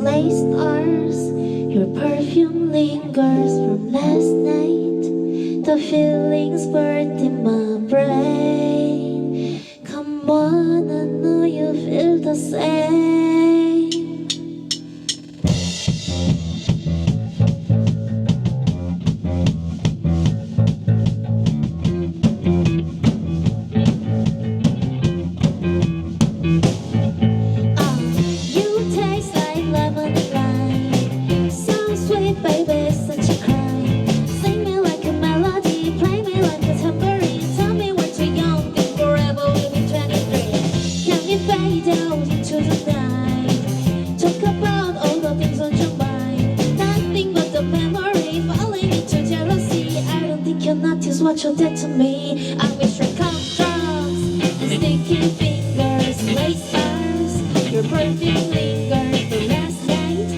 lace stars. Your perfume lingers from last night. The feelings burned in my brain. Come on, I know you feel the same. You taste like lemon and lime. So sweet, baby, such a crime. Sing me like a melody, play me like a tambourine. Tell me we're too young, think forever we'll be 23. Can we fade out into the night? Talk about all the things on your mind. Nothing but the memory, falling into jealousy. I don't think you'll notice what you did to me. I wish your contracts and sticky fingers, lace stars. Your perfume lingers from last night.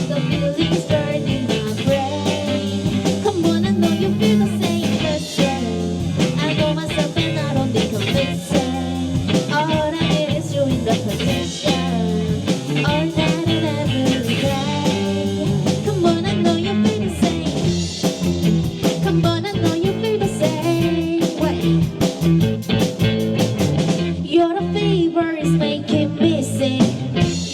The feelings burn in my brain. Come on, I know you feel the same. Just say I know myself and I don't think I'm missing. All I need is you in the position. All night and every day. Come on, I know you feel the same. Come on, I know you feel the same. Wait. Your fever is making me sick.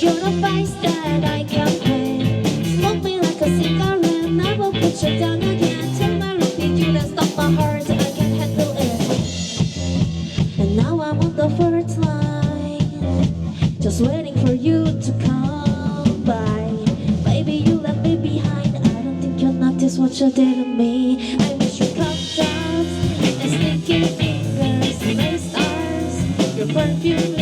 You're the vice that I can't quit. Smoke me like a cigarette, never put you down again. Till my repeat you that stop my heart, I can't handle it. And now I'm on the first line, just waiting for you to come by. Baby, you left me behind. I don't think you'll notice what you did to me. I wish you come down and sticky fingers, lace stars. Your perfume